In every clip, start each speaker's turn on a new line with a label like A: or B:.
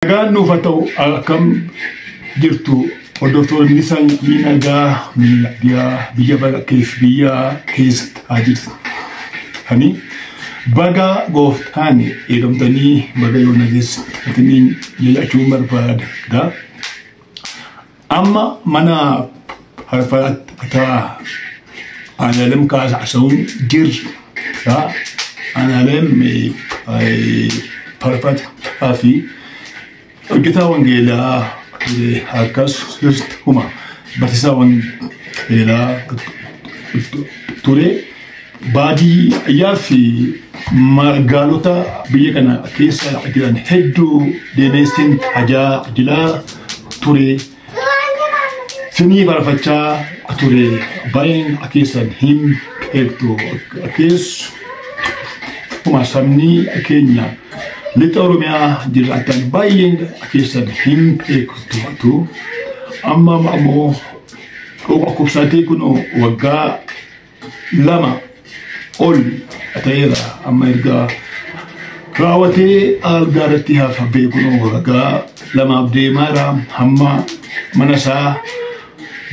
A: Nagaan nuuf haa ta'u akkam jirtu hordoftoonni nagaa biyya keessa haa jirtu. Hani baga gooftaan eegamtanii baga yoo nageessitanii jechuu barbaada. Amma mana harfataa analem kaasa'uun jirra. Analem harfataa fi hojjetaa wangeelaa akkasuma barsiisaa wangeelaa ture baadiyyaa fi magaalota biyya kana keessa jiran hedduu deemeen tajaajilaa ture. Sinii barfachaa ture baay'een keessan hin beektu keessuma sabni keenya lixa Oromiyaa jiraatan baay'een keessan hin beektu. Amma ammoo dhukkubsatee kun waggaa 2 ol ta'eera. Amma erga raawwatee algaarratti hafa beekun waggaa 2 deemaara. Hamma mana isaa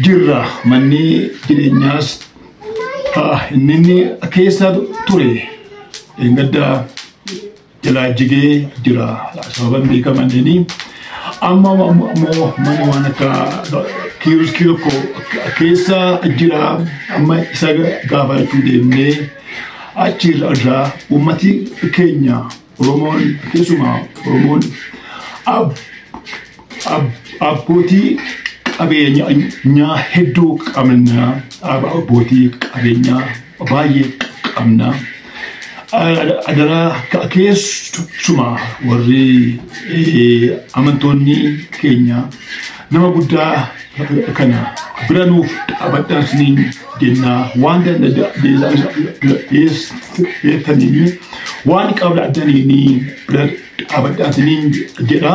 A: jirra. Manni jireenyaas inni keessa ture engaddaa jalaa jigee jira. Sababan beekamanii amma mana waan akka kiyoskii tokko keessa jira. Amma isa gaafachuu deemnee achirraa uummati keenya Oromoon keessumaa Oromoon abbootii qabeenyaa hedduu qabna. Abbootii qabeenyaa baay'ee qabna. Adaraa keessumaa warri amantoonni keenya nama guddaa kana bira nuuf dhaabadhaasniin jennaa waan danda'eessaniini waan qabdaniini bira dhaabadhaasniin jedha.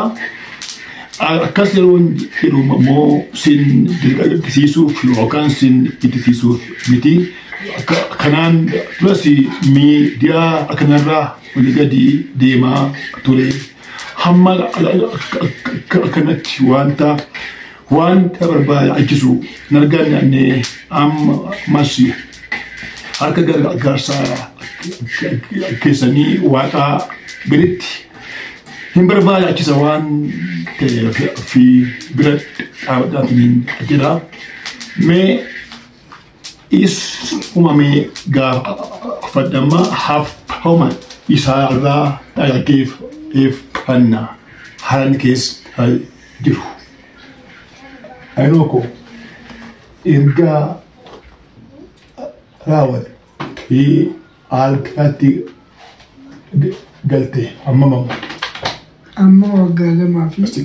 A: Akkas yeroo jedhu immoo sin dirqisiisuuf yookaan sin ittisiisuuf miti. Kanaan duras miidiyaa kanarraa walii gadi deemaa ture. Hamma kanatti wanta barbaachisu nargaannee ammas harka gargaarsaa keessanii waaqaa biritti hin barbaachisa waan ta'eef bira dhaabadhaatiin jira. Mee uumamee gaafadhama hafama isaa irraa dhaggeeffannaa haalan keessa jiru. Ayinooko erga raawwatee algaatti galte amma
B: waggaa 2 fi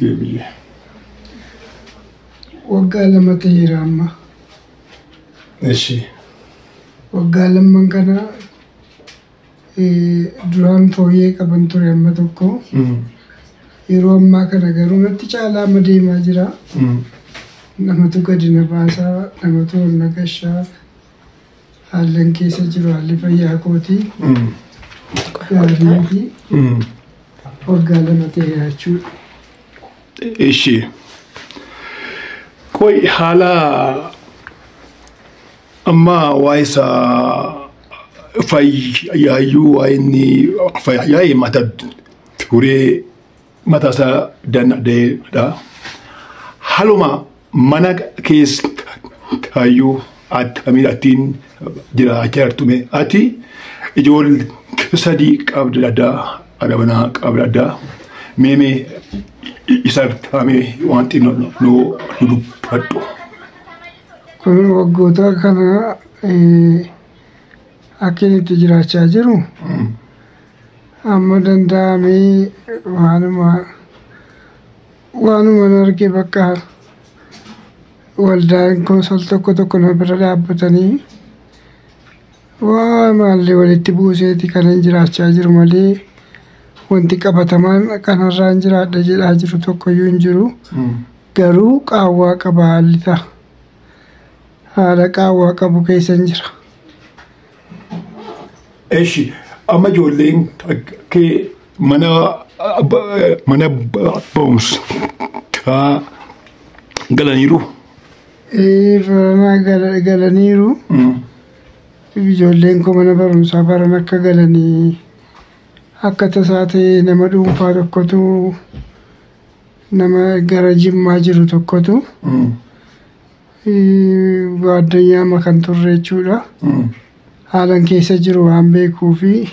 B: waggaa 2 ta'eera amma.
A: Eshi.
B: Waggaa 2 kana duraan fooyyee qaban ture amma tokko. Yeroo ammaa kana garuu natti caalaa deemaa jira. Namatu gadi na baasaa, namatu ol na gashaa. Haallan keessa jiru haalli fayyaa kootii. Gaarii waggaa 2 ta'eera jechuudha.
A: Eshi. Koi haala amma waisa fayyaayuu waayinni fayyaayee mata turee mata isaa danda'eedha. Haaluma mana keessa kaayyuu attiin jiraachaa jirtume ati ijoollee 3 qabda adabana qabda meemee isa taamee wanti nuu dubbadhu.
B: Kun waggoota kana akka itti jiraachaa jiru amma danda'amee waanuma arge bakka waldaan konsol tokko na bira dhaabbatanii waa maallee walitti buuseeti kanan jiraachaa jiru malee wanti qabatamaan kanarraan jiraadha jedhaa jiru tokkoyyuu hin jiru. Garuu qaawwaa qaba haalli ta'a. Haala qaawwaa qabu keessan jira.
A: Eshi amma ijoolleen kee mana mana barumsa galaniiru.
B: Barana galaniiru. Ijoolleen koo mana barumsaa baran akka galanii akka tasaa ta'e nama dhuunfaa tokkotu nama gara Jimmaa jiru tokkotu baadiyyaa makan turre jechuudha. Haalan keessa jiru waan beekuu fi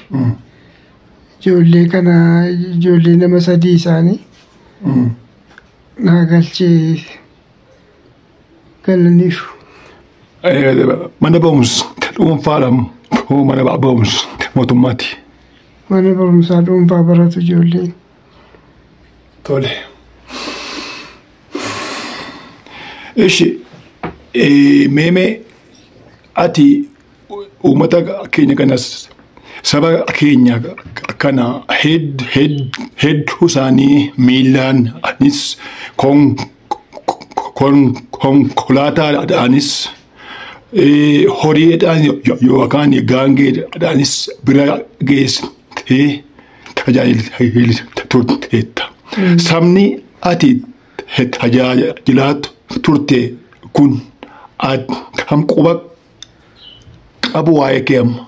B: ijoollee nama sadii isaanii naa galchee galaniiru.
A: Mana barumsa dhuunfaadhaan mana barumsa mootummaati.
B: Mana barumsaa dhuunfaa baratu ijoolleen.
A: Tole. Ishi meemee ati uummata keenya kanas saba keenya kana hedduu isaanii miilaanis konkolaataadhaanis horiidhaan yookaan gaangeedhaanis bira geessitee tajaajilteetta. Sabni ati tajaajilaa turte kun kam quba qabu waa'ee kee amma?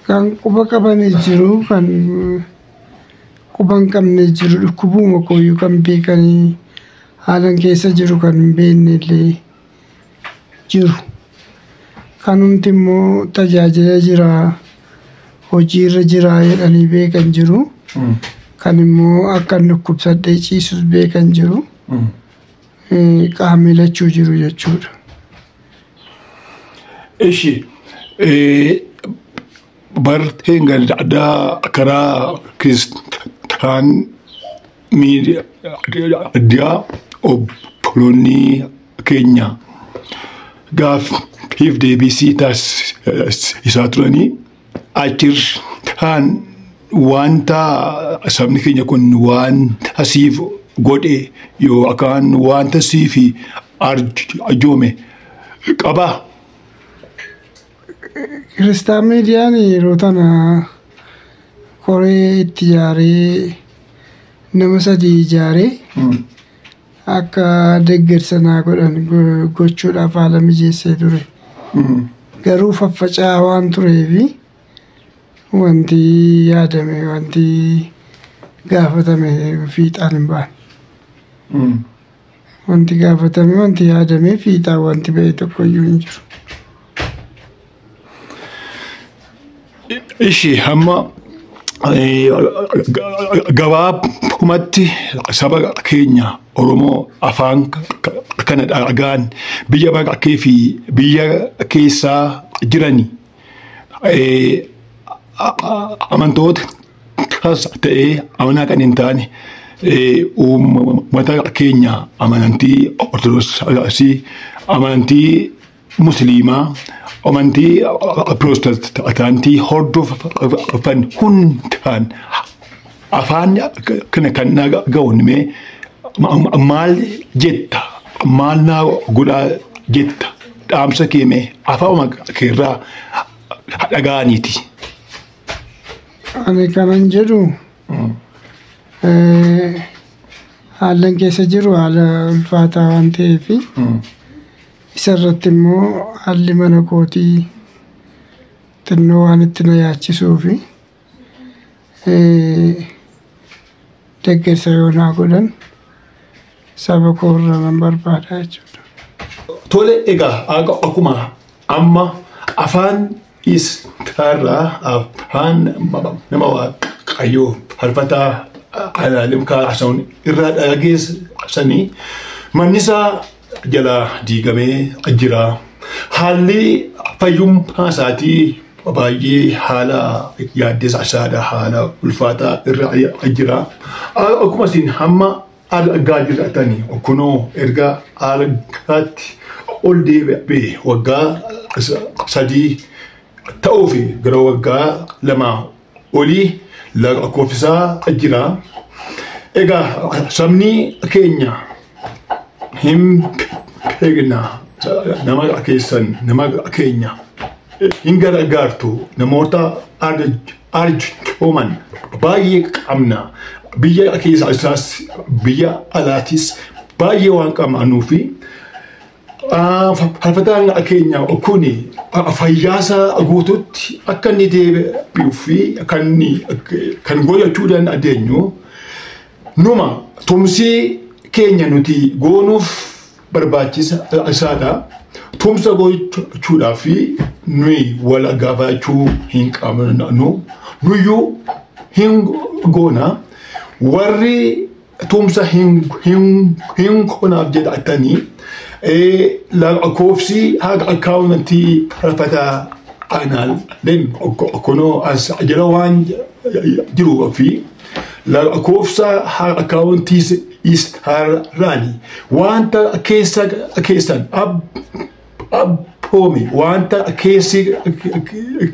B: Kan quba qabanii jiru kan quba hin qabne jiru dhukkubuma kooyyuu kan beekanii haalan keessa jiru kan hin beekne illee jiru. Kanumti immoo tajaajila jira hojiirra jira jedhanii beekan jiru. Kan immoo akka dhukkubsadhee ciisus beekan jiru. Qaamilachuu jiru jechuudha.
A: Ishi barteen gaddaa karaa kiristaan miidiyaa obboloonni keenya gaaffiif deebisii taasisaa turanii achirraan wanta sabni keenya kun wanta siif godhe yookaan wanta siif arjoome qabaa.
B: Kiristaan miidiyaan yeroo tana koree itti ijaaree nama sadii ijaaree akka deeggarsa naa godhan gochuudhaaf haala mijeessee ture. Garuu faffaca'aa waan tureefi wanti yaadame wanti gaafatame fiixaan hin baane. Wanti gaafatame wanti yaadame fiixaan wanti ba'e tokkoyyuu hin jiru.
A: Ishi hamma gabaabumatti saba keenya Oromoo afaan kana dhagaan biyya baqaqee fi biyya keessaa jirani amantoota ta'ee amanaa kan hin taane uummata keenya amantii Ortodoksii, amantii Musliimaa, amantii Pirootestantii hordofan hundaan afaan kana kan dhaga'uun maal jetta? Maal naa godhaa jetta? Dhaamsa keemee afaan keerraa dhaga'aniiti.
B: Ani kanan jedhu haalan keessa jiru haala ulfaataa waan ta'eef isarratti immoo haalli mana kootii xinnoo waan itti na yaachisuufi deeggarsa yoo naa godhan saba koorra nan barbaada jechuudha.
A: Tole egaa akkuma amma afaan isaarraa afaan nama waaqayyoo faarfataa alaalim kaasa'uun irraa dhageessanii manni isaa jala diigamee jira. Haalli fayyummaa isaatii baay'ee haala yaaddessaadha, haala ulfaataa irra jira. Akkuma isin hamma argaa jirtanii kunoo erga argaatti ol deebi'ee waggaa 3 ta'uu fi gara waggaa 2 olii lakkoofsisaa jira. Egaa sabni keenya hin beekna nama keessan nama keenya hin gargaartu namoota arjooman baay'ee qabna biyya keessa isaas biyya alaatis baay'ee waan qabnuu fi faarfataan keenya kuni fayyaasa guutuutti akka inni deebi'uu fi kan gochuu dandeenyu numa tumsii keenya nuti goonuuf barbaachisaadha. Tumsa gochuudhaaf nuyi wal gaafachuu hin qabnu nuyyuu hin goona warri tumsa hin goonaaf jedhatanii lakkoofsi haga akkaawuntii faarfataa aanaaleen kunoo as jala waan jiruu fi lakkoofsa haga akkaawuntii isaarraani wanta keessan abboome wanta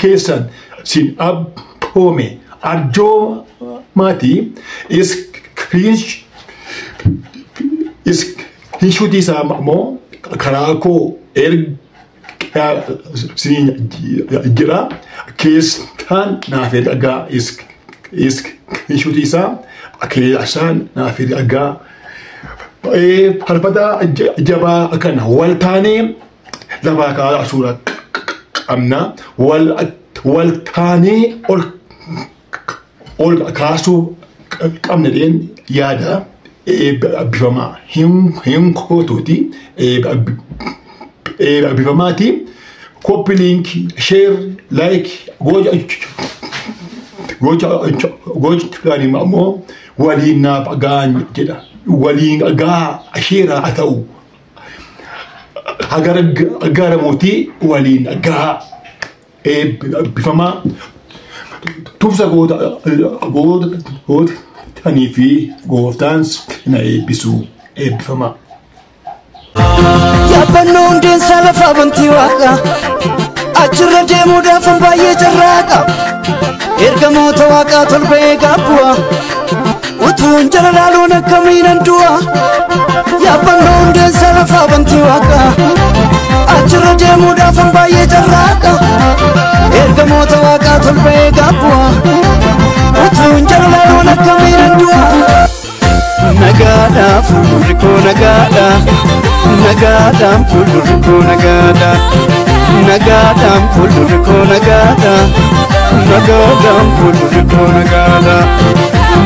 A: keessan sin abboome arjoomaatii iskuutii isaa immoo karaa koo ergaa siin jira keessan naaf ergaa iskuutii isaa keessan naaf ergaa faarfataa jabaa kana wal taanee lafaa kaa'aa suura qabna wal taanee ol kaasuu qabna deen yaada bifamaa hin kootuuti bifamaati copy link share like gochuudhaan immoo waliin naaf gaan jedha waliin gaa asheera haa ta'u agaramuutii waliin gaa bifamaa tumsa gootanii fi gooftaan na eebbisu eebbifamaa.
C: Yaabannoo hundeensaa lafaa bantii waaqa achirra deemuudhaaf baay'ee carraaqa ergamoota waaqaa tolbee gaabbu'a utuun jala laaluun akkamiinan du'a yaabannoo hundeensaa lafaa bantii waaqa achirra deemuudhaaf baay'ee carraaqa ergamoota waaqaa tolbee gaabbu'a utuun jala laaluun akkamiinan du'a nagaadha fuuldurri koo nagaadha nagaadhaan fuuldurri koo nagaadha nagaadhaan fuuldurri koo nagaadha nagaadhaan fuuldurri koo nagaadha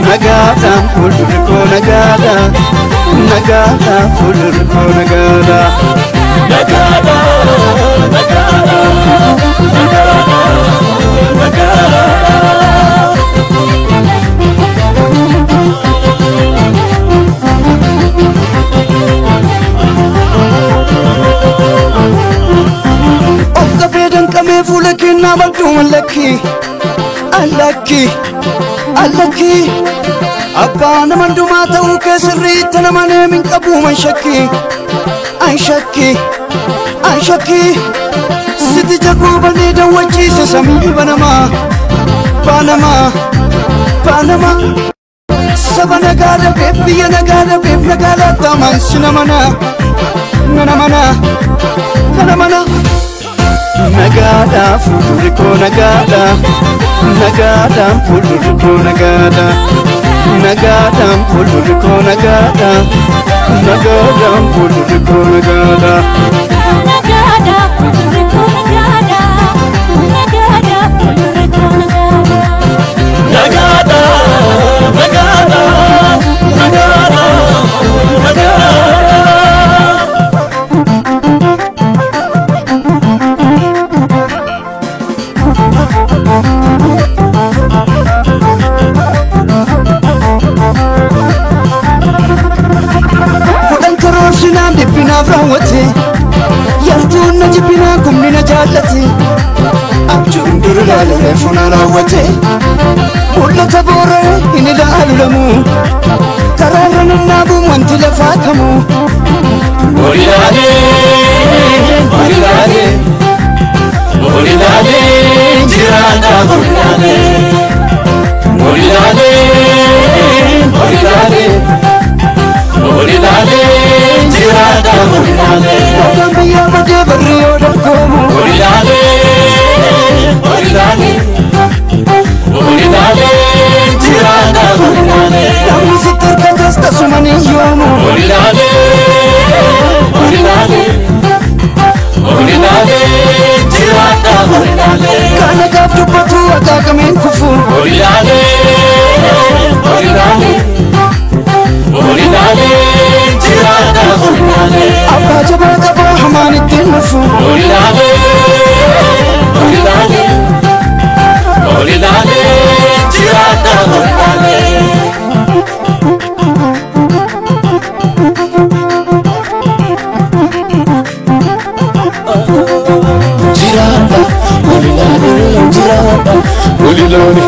C: nagaadhaan fuuldurri koo nagaadha nagaadhaan fuuldurri koo nagaadha nagaadha nagaadha nagaadha nagaadha. Fuula kennaa bal'uu mallakki allakki allakki abbaa nama hundumaa ta'uu keessirriitti nama neemin qabuu man shakki an shakki siti jagoo banee daawwachiise samii banamaa baanamaa saba nagaa dhabeef biyya nagaa dhabeef nagaa laattaamaan si namana nagaadha fuuldurri koo nagaadha nagaadhaan fuuldurri koo nagaadha nagaadhaan fuuldurri koo nagaadha nagaadhaan fuuldurri koo nagaadha nagaadha fuuldurri koo nagaadha nagaadha fuuldurri koo nagaadha nagaadha nagaadha nagaadha nagaadha. Yartuun na jibbinaa kumni na jaallate abjuun dur ilaalee funa raawwate mul'ata booree hin ilaalu lamuu karaarra nannaabuun wanti lafaa kamuu Olilaalee jiraadhaa Olilaalee jiraadhaa Olilaalee biyyaa badee barri yoo dhaqqoomu Olilaalee Olilale, olilale, olilale, jirata olilale. Kana kaf dubbatu akaakamin kufu. Olilale, olilale, olilale, jirata olilale. Abba jaba qaba hamaan ittiin nufu. Olilale, olilale, olilale, jirata olilale. Jirata olilale, jirata olilale,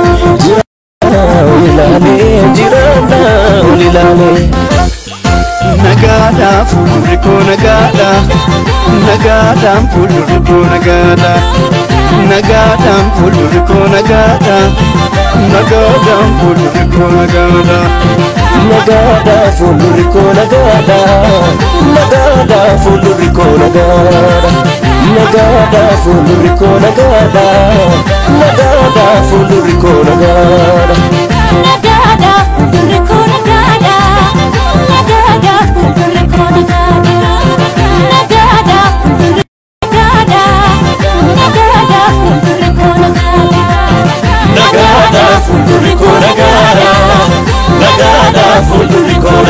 C: olilale, jirata olilale. Nagada fuluriko nagada, nagada fuluriko nagada, nagada fuluriko nagada, nagada fuluriko nagada, nagada fuluriko nagada, nagada fuluriko nagada, nagada fuluriko nagada, nagada fuluriko nagada, nagada fuluriko nagada. Nagada, full to record,